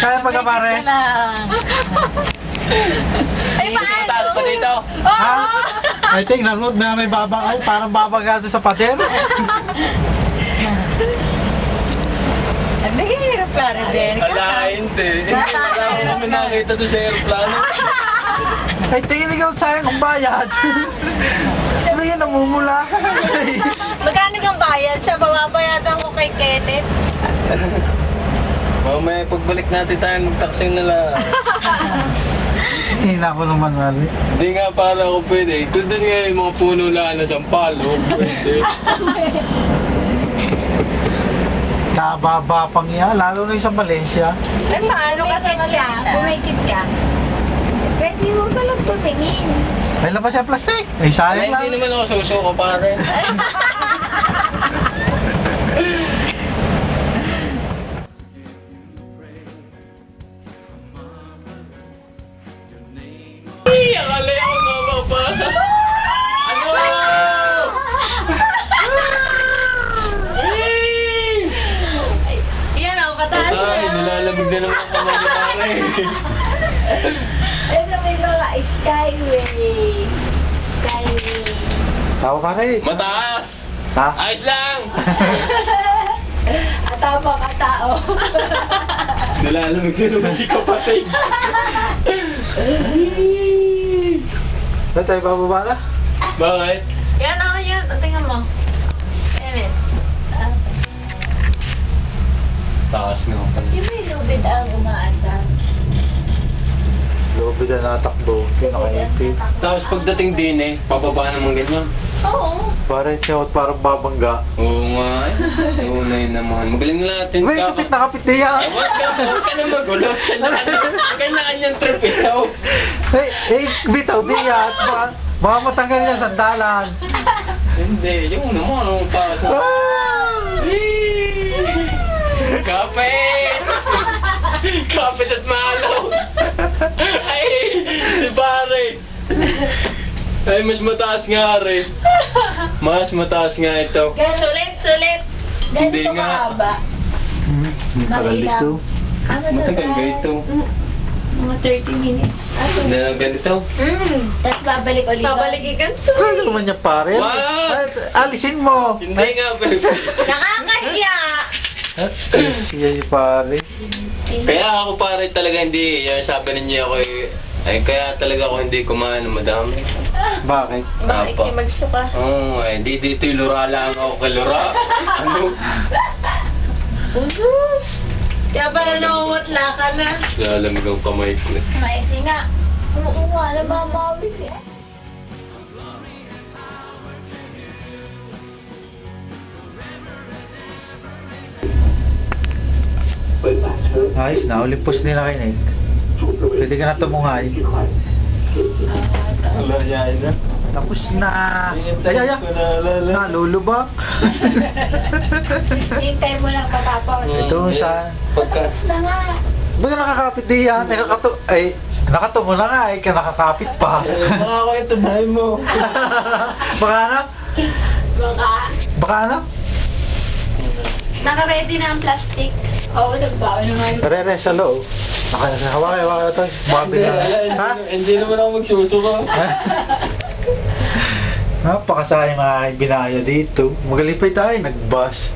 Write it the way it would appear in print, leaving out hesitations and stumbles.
Kaya pa ka pare? Ay, paano? Pa dito. Ha? Ay, tingnan mo na may babang, ay, parang babagado sa pader. Ang nahihirap ka rin, Derek. Ala, hindi. Hindi ko namin nakita doon sa aeroplano. Ay, tingin ikaw sayang ang bayad. Ano yan, namumula. Magkano kang bayad? Siya, bababayadan ko kay Kenneth. Mamaya pagbalik natin tayo, mag-taxing na lang. Hina ko naman, Mali. Hindi nga para ako pwede. Ito din nga yung mga puno lang na sampalo. Pwede. Kababa pang iya, lalo na yung sa Valencia. Ay, paano ka sa Malaysia? Bumikit ka. Pwede mo ka lang tumingin. May labas yung plastic. Ay, sayang Hindi lang. naman ako susuko pare. Ay, akala ko mababasa. Ano? Yan o, pataas na. Ay, nilalamig na naman ako mga pare. Ay, may mga skyway. Skyway. Tao pare. Mataas! Ha? Ayos lang! Atapa ka tao. Nilalamig na naman di kapatid. Ba't tayo bababa na? Bakit? Yan ako yan. Tingnan mo. Ayan eh. Taas nga pala. Yung may lubid ang umaandar. Lobby na natakbo. Pinakaipit. Tapos pagdating din eh, pababa naman ganyan. Oo. Pare, siyot parang babangga. Oo nga eh. Oo na yun naman. Magaling natin. Uy, kapit na kapit na yan. Ay, huwag ka na magulo. Kanya-kanyang trip ito. Bitaw di yan. Baka matanggal niya sandalan. Hindi, yung naman, anong paso. Kapit! Kapit at malaw! Ay, si pare! Ay, mas mataas nga rin. Mas mataas nga ito. Sulit, sulit. Hindi Ganito nga. mahaba. Kalito. Ano na Matagal ba ito? Mga 30 minutes. Na ganito? Tapos babalik ulit. Babalik ganito. Ano naman niya pare? What? Ay, alisin mo. Hindi nga, pero... Nakakahiya. Siya yung pare. Kaya ako pare talaga hindi, yung sabi ninyo ako ay kaya talaga ako hindi kumain ng madami. Bakit? Bakit Apa. kayo magsuka? Oo, di dito yung lura lang ako kay lura. Ano? Usus! Kaya pala namumutla ka na. Lalamig ang kamay ko. Maisi nga. Oo nga, namamawis eh. Ayos na, ulipos din na kayo Nick. Pwede ka na tumungay. Wala yan na. Tapos na. Ay, nalulubak. Hintay mo lang patapos. Ito sa... Pagka... Na nga. Baga nakakapit di yan. Nakatumo na nga eh. Nakakapit pa. Baka ako ito bahay mo. Baka anak? Baka. Baka anak? Naka-ready na ang plastic. Oo, nagbaon na nga yung... Rere sa loob. Hawakay na ito. Mabi na. Ha? Hindi naman ako magsusuka. Napakasayang mga binaya dito. Magalipay tayo, nag-bus.